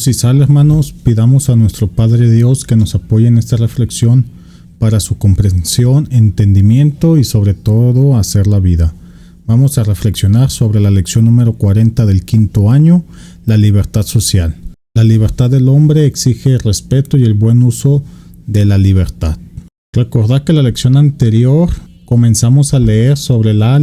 Pues si sale, hermanos, pidamos a nuestro Padre Dios que nos apoye en esta reflexión para su comprensión, entendimiento y sobre todo hacer la vida. Vamos a reflexionar sobre la lección número 40 del quinto año, la libertad social. La libertad del hombre exige el respeto y el buen uso de la libertad. Recordad que en la lección anterior comenzamos a leer sobre la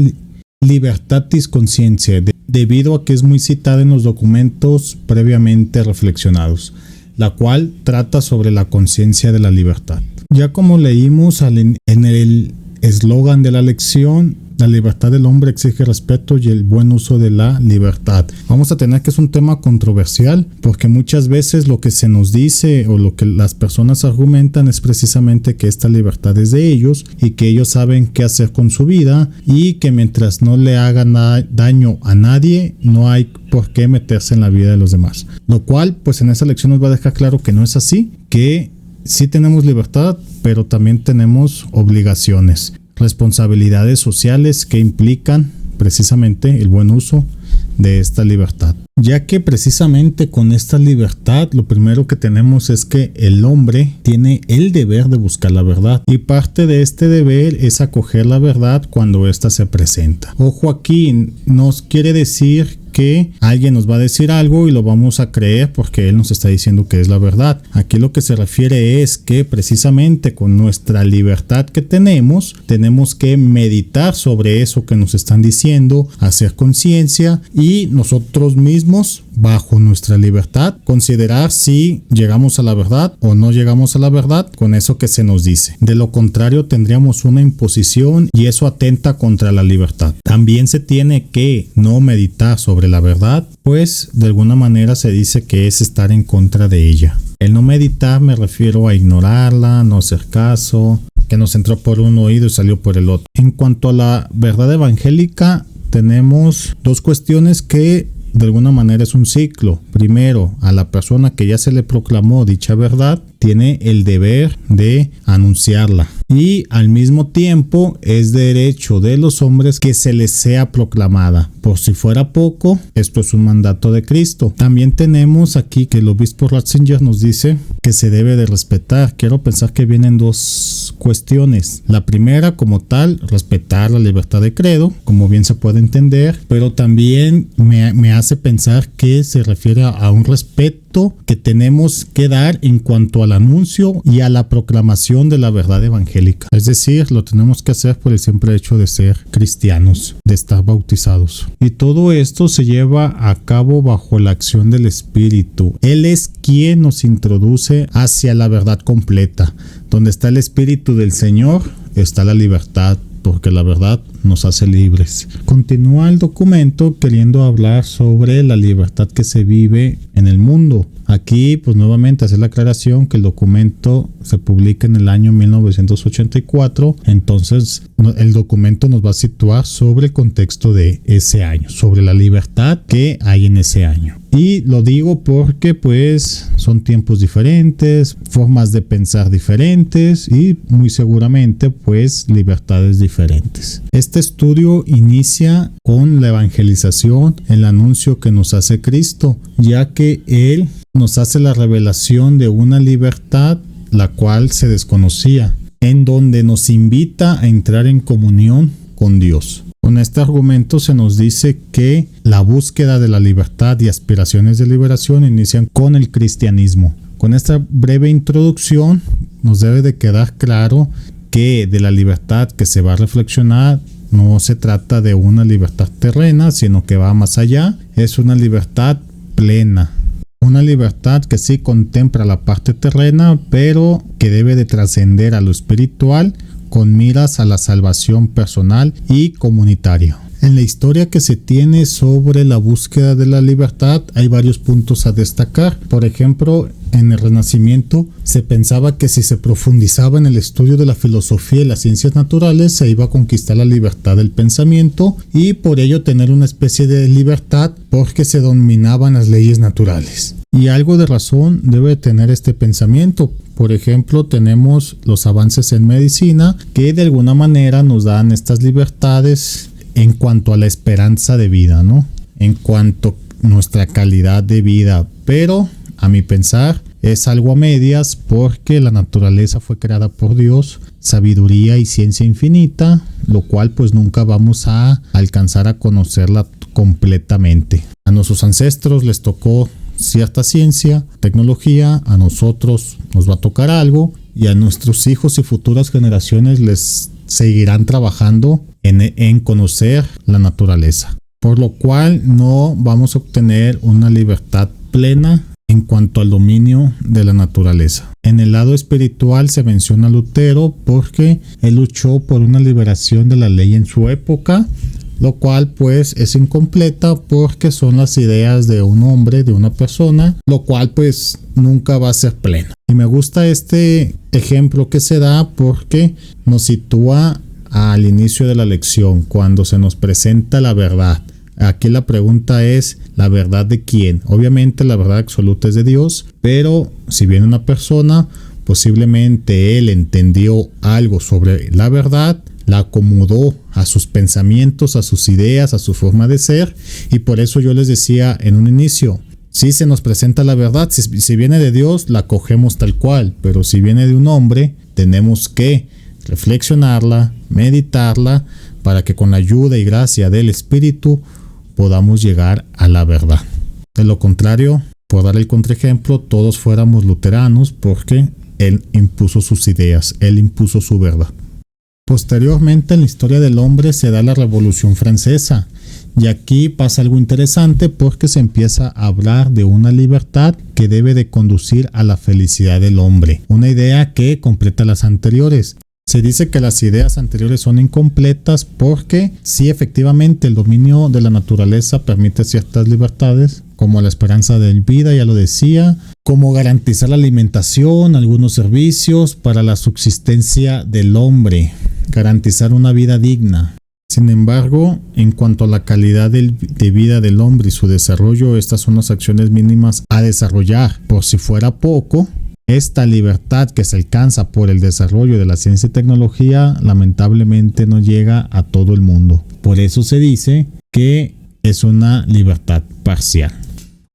libertatis conscientiae, debido a que es muy citada en los documentos previamente reflexionados, la cual trata sobre la conciencia de la libertad. Ya como leímos en el eslogan de la lección, la libertad del hombre exige respeto y el buen uso de la libertad. Vamos a tener que es un tema controversial porque muchas veces lo que se nos dice o lo que las personas argumentan es precisamente que esta libertad es de ellos y que ellos saben qué hacer con su vida y que mientras no le hagan daño a nadie no hay por qué meterse en la vida de los demás. Lo cual pues en esta lección nos va a dejar claro que no es así, que sí tenemos libertad pero también tenemos obligaciones, responsabilidades sociales que implican precisamente el buen uso de esta libertad. Ya que precisamente con esta libertad lo primero que tenemos es que el hombre tiene el deber de buscar la verdad y parte de este deber es acoger la verdad cuando ésta se presenta. Ojo aquí, no quiere decir que alguien nos va a decir algo y lo vamos a creer porque él nos está diciendo que es la verdad. Aquí lo que se refiere es que precisamente con nuestra libertad que tenemos que meditar sobre eso que nos están diciendo, hacer conciencia y nosotros mismos bajo nuestra libertad considerar si llegamos a la verdad o no llegamos a la verdad con eso que se nos dice. De lo contrario tendríamos una imposición y eso atenta contra la libertad. También se tiene que no meditar sobre la verdad, pues de alguna manera se dice que es estar en contra de ella. El no meditar me refiero a ignorarla, no hacer caso, que nos entró por un oído y salió por el otro. En cuanto a la verdad evangélica, tenemos dos cuestiones que de alguna manera es un ciclo. Primero, a la persona que ya se le proclamó dicha verdad, tiene el deber de anunciarla. Y al mismo tiempo es derecho de los hombres que se les sea proclamada. Por si fuera poco, esto es un mandato de Cristo. También tenemos aquí que el obispo Ratzinger nos dice que se debe de respetar. Quiero pensar que vienen dos cuestiones. La primera, como tal, respetar la libertad de credo, como bien se puede entender, pero también me hace pensar que se refiere a un respeto que tenemos que dar en cuanto al anuncio y a la proclamación de la verdad evangélica. Es decir, lo tenemos que hacer por el simple hecho de ser cristianos, de estar bautizados. Y todo esto se lleva a cabo bajo la acción del Espíritu. Él es quien nos introduce hacia la verdad completa. Donde está el Espíritu del Señor, está la libertad, porque la verdad nos hace libres. Continúa el documento queriendo hablar sobre la libertad que se vive en el mundo. Aquí, pues nuevamente hacer la aclaración que el documento se publica en el año 1984, entonces el documento nos va a situar sobre el contexto de ese año, sobre la libertad que hay en ese año. Y lo digo porque pues son tiempos diferentes, formas de pensar diferentes y muy seguramente pues libertades diferentes. Este estudio inicia con la evangelización, el anuncio que nos hace Cristo, ya que Él nos hace la revelación de una libertad la cual se desconocía, en donde nos invita a entrar en comunión con Dios. Con este argumento se nos dice que la búsqueda de la libertad y aspiraciones de liberación inician con el cristianismo. Con esta breve introducción nos debe de quedar claro que de la libertad que se va a reflexionar no se trata de una libertad terrena, sino que va más allá. Es una libertad plena. Una libertad que sí contempla la parte terrena, pero que debe de trascender a lo espiritual con miras a la salvación personal y comunitaria. En la historia que se tiene sobre la búsqueda de la libertad hay varios puntos a destacar. Por ejemplo, en el Renacimiento se pensaba que si se profundizaba en el estudio de la filosofía y las ciencias naturales se iba a conquistar la libertad del pensamiento y por ello tener una especie de libertad porque se dominaban las leyes naturales. Y algo de razón debe tener este pensamiento. Por ejemplo, tenemos los avances en medicina que de alguna manera nos dan estas libertades en cuanto a la esperanza de vida, ¿no? En cuanto a nuestra calidad de vida, pero a mi pensar, es algo a medias porque la naturaleza fue creada por Dios, sabiduría y ciencia infinita, lo cual pues nunca vamos a alcanzar a conocerla completamente. A nuestros ancestros les tocó cierta ciencia, tecnología, a nosotros nos va a tocar algo y a nuestros hijos y futuras generaciones les seguirán trabajando en conocer la naturaleza. Por lo cual no vamos a obtener una libertad plena en cuanto al dominio de la naturaleza. En el lado espiritual se menciona a Lutero porque él luchó por una liberación de la ley en su época, lo cual pues es incompleta porque son las ideas de un hombre, de una persona, lo cual pues nunca va a ser pleno. Y me gusta este ejemplo que se da porque nos sitúa al inicio de la lección, cuando se nos presenta la verdad. Aquí la pregunta es, ¿la verdad de quién? Obviamente la verdad absoluta es de Dios, pero si viene una persona, posiblemente él entendió algo sobre la verdad, la acomodó a sus pensamientos, a sus ideas, a su forma de ser, y por eso yo les decía en un inicio, si se nos presenta la verdad, si viene de Dios, la cogemos tal cual, pero si viene de un hombre, tenemos que reflexionarla, meditarla, para que con la ayuda y gracia del Espíritu podamos llegar a la verdad. De lo contrario, por dar el contraejemplo, todos fuéramos luteranos porque él impuso sus ideas, él impuso su verdad. Posteriormente en la historia del hombre se da la Revolución Francesa y aquí pasa algo interesante porque se empieza a hablar de una libertad que debe de conducir a la felicidad del hombre, una idea que completa las anteriores. Se dice que las ideas anteriores son incompletas porque sí, efectivamente, el dominio de la naturaleza permite ciertas libertades, como la esperanza de vida, ya lo decía, como garantizar la alimentación, algunos servicios para la subsistencia del hombre, garantizar una vida digna. Sin embargo, en cuanto a la calidad de vida del hombre y su desarrollo, estas son las acciones mínimas a desarrollar. Por si fuera poco, esta libertad que se alcanza por el desarrollo de la ciencia y tecnología lamentablemente no llega a todo el mundo. Por eso se dice que es una libertad parcial.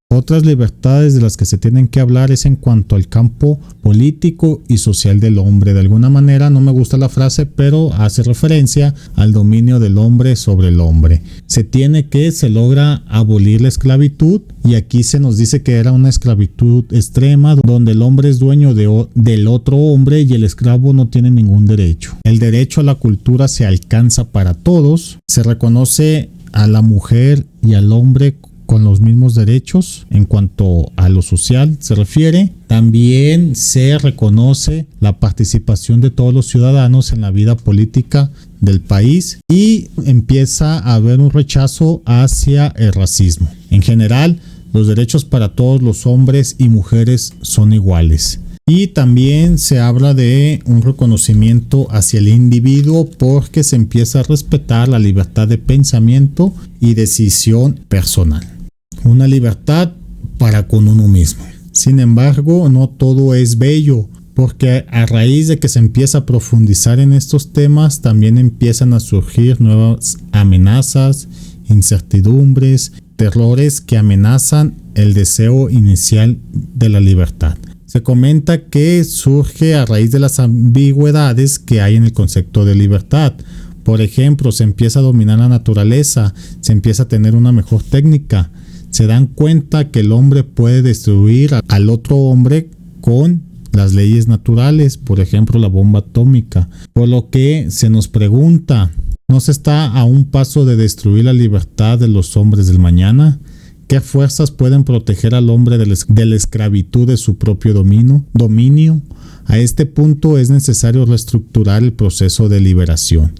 Otras libertades de las que se tienen que hablar es en cuanto al campo político y social del hombre. De alguna manera, no me gusta la frase, pero hace referencia al dominio del hombre sobre el hombre. Se logra abolir la esclavitud y aquí se nos dice que era una esclavitud extrema donde el hombre es dueño del otro hombre y el esclavo no tiene ningún derecho. El derecho a la cultura se alcanza para todos. Se reconoce a la mujer y al hombre con los mismos derechos en cuanto a lo social se refiere. También se reconoce la participación de todos los ciudadanos en la vida política del país y empieza a haber un rechazo hacia el racismo. En general, los derechos para todos los hombres y mujeres son iguales. Y también se habla de un reconocimiento hacia el individuo porque se empieza a respetar la libertad de pensamiento y decisión personal. Una libertad para con uno mismo. Sin embargo, no todo es bello, porque a raíz de que se empieza a profundizar en estos temas, también empiezan a surgir nuevas amenazas, incertidumbres, terrores que amenazan el deseo inicial de la libertad. Se comenta que surge a raíz de las ambigüedades que hay en el concepto de libertad. Por ejemplo, se empieza a dominar la naturaleza, se empieza a tener una mejor técnica. Se dan cuenta que el hombre puede destruir al otro hombre con las leyes naturales, por ejemplo la bomba atómica. Por lo que se nos pregunta, ¿no se está a un paso de destruir la libertad de los hombres del mañana? ¿Qué fuerzas pueden proteger al hombre de la esclavitud de su propio dominio? A este punto es necesario reestructurar el proceso de liberación.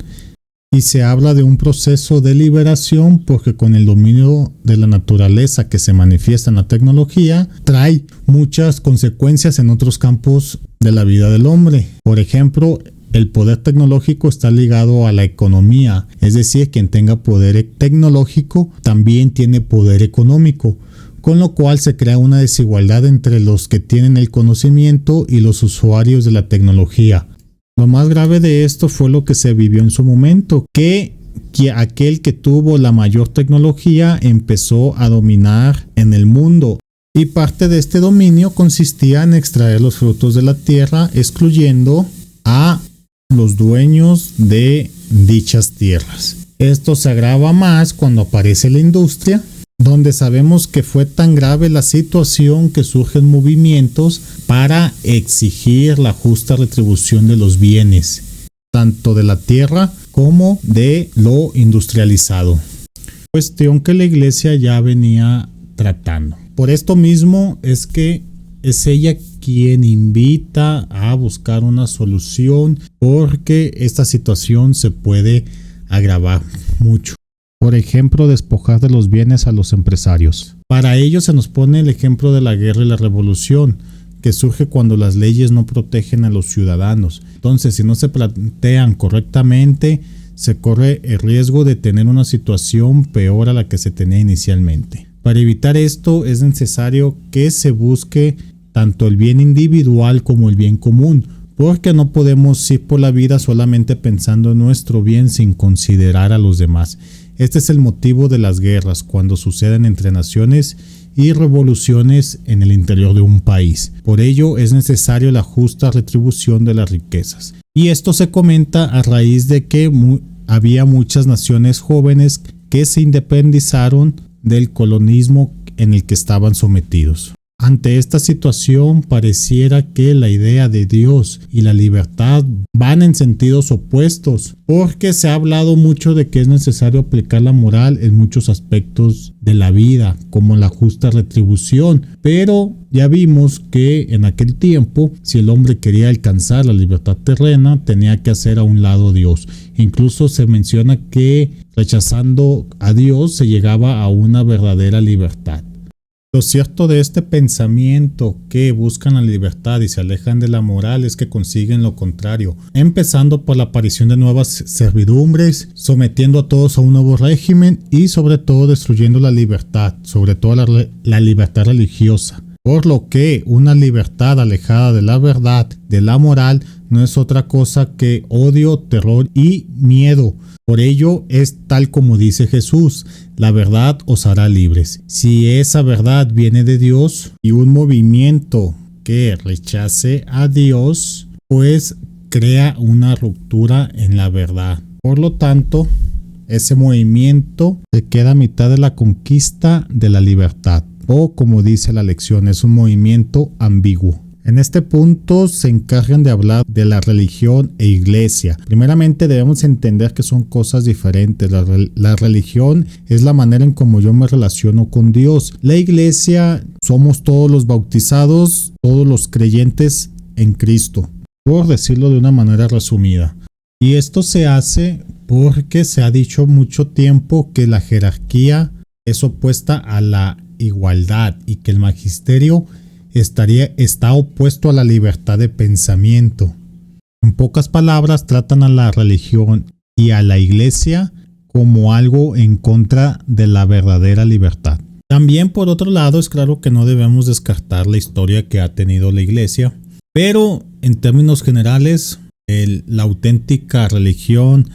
Y se habla de un proceso de liberación porque con el dominio de la naturaleza que se manifiesta en la tecnología, trae muchas consecuencias en otros campos de la vida del hombre. Por ejemplo, el poder tecnológico está ligado a la economía, es decir, quien tenga poder tecnológico también tiene poder económico, con lo cual se crea una desigualdad entre los que tienen el conocimiento y los usuarios de la tecnología. Lo más grave de esto fue lo que se vivió en su momento, que aquel que tuvo la mayor tecnología empezó a dominar en el mundo. Y parte de este dominio consistía en extraer los frutos de la tierra, excluyendo a los dueños de dichas tierras. Esto se agrava más cuando aparece la industria, donde sabemos que fue tan grave la situación que surgen movimientos para exigir la justa retribución de los bienes, tanto de la tierra como de lo industrializado. Cuestión que la iglesia ya venía tratando. Por esto mismo es que es ella quien invita a buscar una solución, porque esta situación se puede agravar mucho. Por ejemplo, despojar de los bienes a los empresarios. Para ello se nos pone el ejemplo de la guerra y la revolución, que surge cuando las leyes no protegen a los ciudadanos. Entonces, si no se plantean correctamente, se corre el riesgo de tener una situación peor a la que se tenía inicialmente. Para evitar esto es necesario que se busque tanto el bien individual como el bien común, porque no podemos ir por la vida solamente pensando en nuestro bien sin considerar a los demás. Este es el motivo de las guerras cuando suceden entre naciones y revoluciones en el interior de un país. Por ello es necesario la justa retribución de las riquezas. Y esto se comenta a raíz de que había muchas naciones jóvenes que se independizaron del colonialismo en el que estaban sometidos. Ante esta situación pareciera que la idea de Dios y la libertad van en sentidos opuestos, porque se ha hablado mucho de que es necesario aplicar la moral en muchos aspectos de la vida, como la justa retribución, pero ya vimos que en aquel tiempo, si el hombre quería alcanzar la libertad terrena, tenía que hacer a un lado a Dios. Incluso se menciona que rechazando a Dios se llegaba a una verdadera libertad. Lo cierto de este pensamiento que buscan la libertad y se alejan de la moral es que consiguen lo contrario, empezando por la aparición de nuevas servidumbres, sometiendo a todos a un nuevo régimen y sobre todo destruyendo la libertad, sobre todo la libertad religiosa. Por lo que una libertad alejada de la verdad, de la moral, no es otra cosa que odio, terror y miedo. Por ello es tal como dice Jesús, la verdad os hará libres. Si esa verdad viene de Dios y un movimiento que rechace a Dios, pues crea una ruptura en la verdad. Por lo tanto, ese movimiento se queda a mitad de la conquista de la libertad. O como dice la lección, es un movimiento ambiguo. En este punto se encargan de hablar de la religión e iglesia. Primeramente debemos entender que son cosas diferentes. La religión es la manera en cómo yo me relaciono con Dios. La iglesia somos todos los bautizados, todos los creyentes en Cristo, por decirlo de una manera resumida. Y esto se hace porque se ha dicho mucho tiempo que la jerarquía es opuesta a la igualdad y que el magisterio está opuesto a la libertad de pensamiento. En pocas palabras, tratan a la religión y a la iglesia como algo en contra de la verdadera libertad. También, por otro lado, es claro que no debemos descartar la historia que ha tenido la iglesia, pero en términos generales, la auténtica religión,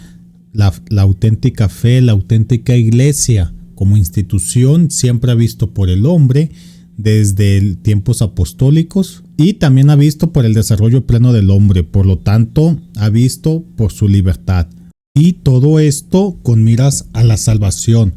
la auténtica fe, la auténtica iglesia como institución siempre ha visto por el hombre desde tiempos apostólicos y también ha visto por el desarrollo pleno del hombre, por lo tanto ha visto por su libertad y todo esto con miras a la salvación.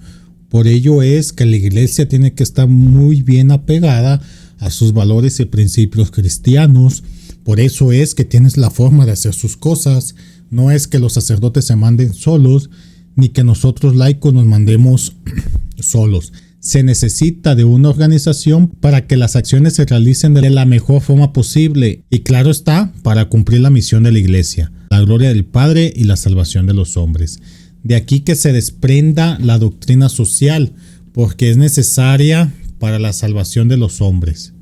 Por ello es que la iglesia tiene que estar muy bien apegada a sus valores y principios cristianos. Por eso es que tienes la forma de hacer sus cosas. No es que los sacerdotes se manden solos, ni que nosotros laicos nos mandemos solos. Se necesita de una organización para que las acciones se realicen de la mejor forma posible y claro está, para cumplir la misión de la iglesia, la gloria del Padre y la salvación de los hombres. De aquí que se desprenda la doctrina social, porque es necesaria para la salvación de los hombres.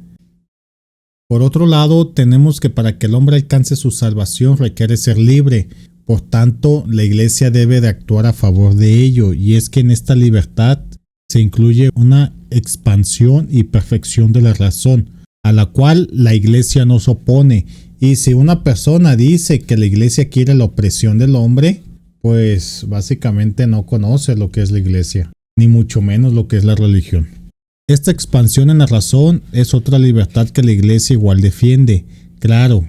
Por otro lado, tenemos que para que el hombre alcance su salvación requiere ser libre. Por tanto, la iglesia debe de actuar a favor de ello, y es que en esta libertad se incluye una expansión y perfección de la razón, a la cual la iglesia no se opone. Y si una persona dice que la iglesia quiere la opresión del hombre, pues básicamente no conoce lo que es la iglesia, ni mucho menos lo que es la religión. Esta expansión en la razón es otra libertad que la Iglesia igual defiende, claro,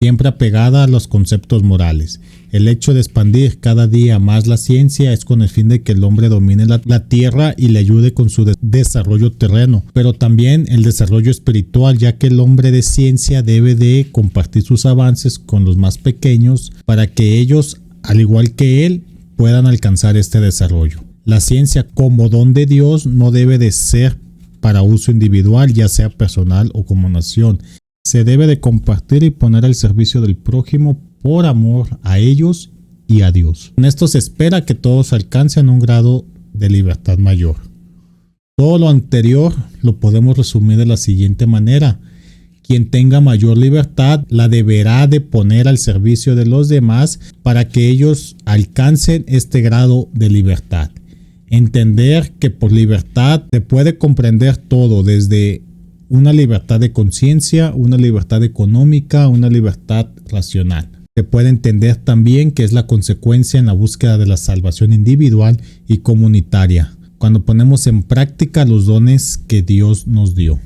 siempre apegada a los conceptos morales. El hecho de expandir cada día más la ciencia es con el fin de que el hombre domine la tierra y le ayude con su desarrollo terreno, pero también el desarrollo espiritual, ya que el hombre de ciencia debe de compartir sus avances con los más pequeños para que ellos, al igual que él, puedan alcanzar este desarrollo. La ciencia como don de Dios no debe de ser para uso individual, ya sea personal o como nación. Se debe de compartir y poner al servicio del prójimo por amor a ellos y a Dios. En esto se espera que todos alcancen un grado de libertad mayor. Todo lo anterior lo podemos resumir de la siguiente manera. Quien tenga mayor libertad la deberá de poner al servicio de los demás para que ellos alcancen este grado de libertad. Entender que por libertad se puede comprender todo, desde una libertad de conciencia, una libertad económica, una libertad racional. Se puede entender también que es la consecuencia en la búsqueda de la salvación individual y comunitaria, cuando ponemos en práctica los dones que Dios nos dio.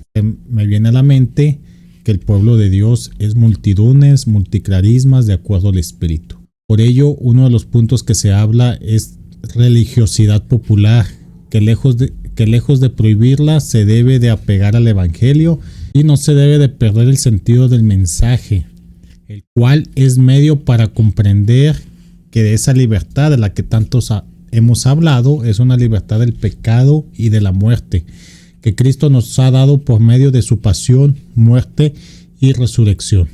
Me viene a la mente que el pueblo de Dios es multitudes, multicarismas de acuerdo al Espíritu. Por ello, uno de los puntos que se habla es religiosidad popular, que lejos de prohibirla se debe de apegar al Evangelio y no se debe de perder el sentido del mensaje, el cual es medio para comprender que de esa libertad de la que tantos hemos hablado es una libertad del pecado y de la muerte, que Cristo nos ha dado por medio de su pasión, muerte y resurrección.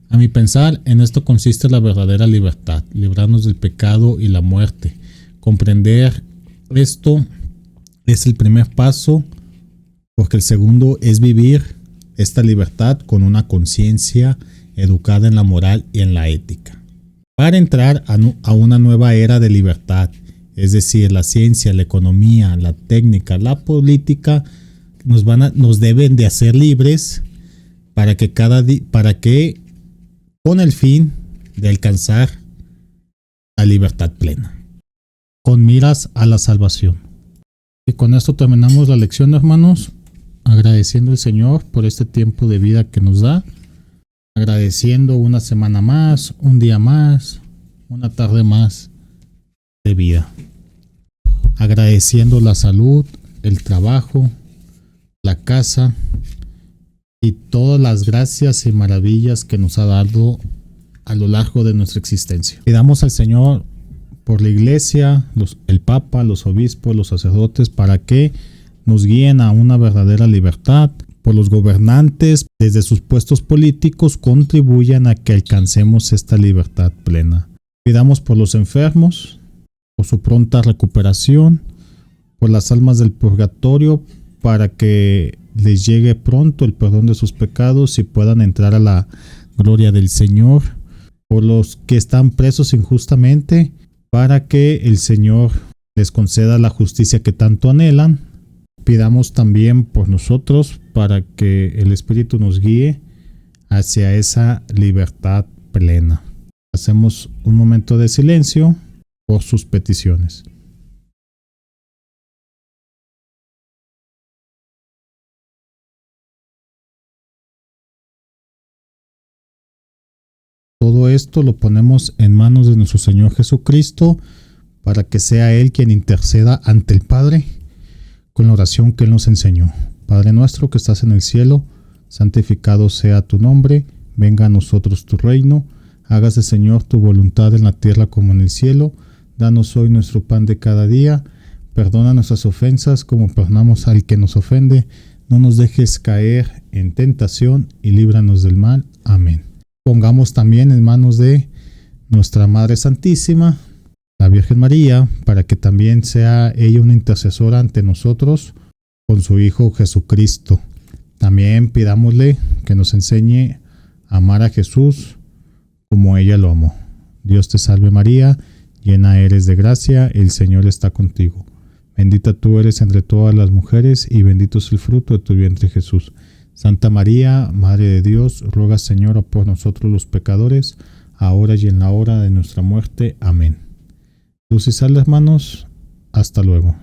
A mi pensar, en esto consiste la verdadera libertad, librarnos del pecado y la muerte. Comprender esto es el primer paso, porque el segundo es vivir esta libertad con una conciencia educada en la moral y en la ética. Para entrar a una nueva era de libertad, es decir, la ciencia, la economía, la técnica, la política, nos deben de hacer libres para que con el fin de alcanzar la libertad plena, con miras a la salvación. Y con esto terminamos la lección, hermanos, agradeciendo al Señor por este tiempo de vida que nos da, agradeciendo una semana más, un día más, una tarde más de vida, agradeciendo la salud, el trabajo, la casa y todas las gracias y maravillas que nos ha dado a lo largo de nuestra existencia. Pidamos al Señor por la iglesia, el Papa, los obispos, los sacerdotes, para que nos guíen a una verdadera libertad. Por los gobernantes, desde sus puestos políticos, contribuyan a que alcancemos esta libertad plena. Pidamos por los enfermos, por su pronta recuperación, por las almas del purgatorio, para que les llegue pronto el perdón de sus pecados y puedan entrar a la gloria del Señor. Por los que están presos injustamente, para que el Señor les conceda la justicia que tanto anhelan. Pidamos también por nosotros para que el Espíritu nos guíe hacia esa libertad plena. Hacemos un momento de silencio por sus peticiones. Todo esto lo ponemos en manos de nuestro Señor Jesucristo para que sea Él quien interceda ante el Padre con la oración que Él nos enseñó. Padre nuestro que estás en el cielo, santificado sea tu nombre, venga a nosotros tu reino, hágase Señor tu voluntad en la tierra como en el cielo. Danos hoy nuestro pan de cada día, perdona nuestras ofensas como perdonamos al que nos ofende, no nos dejes caer en tentación y líbranos del mal. Amén. Pongamos también en manos de nuestra Madre Santísima, la Virgen María, para que también sea ella una intercesora ante nosotros con su Hijo Jesucristo. También pidámosle que nos enseñe a amar a Jesús como ella lo amó. Dios te salve María, llena eres de gracia, el Señor está contigo. Bendita tú eres entre todas las mujeres y bendito es el fruto de tu vientre Jesús. Santa María, Madre de Dios, ruega Señora por nosotros los pecadores, ahora y en la hora de nuestra muerte. Amén. Luz y sal, hermanos. Hasta luego.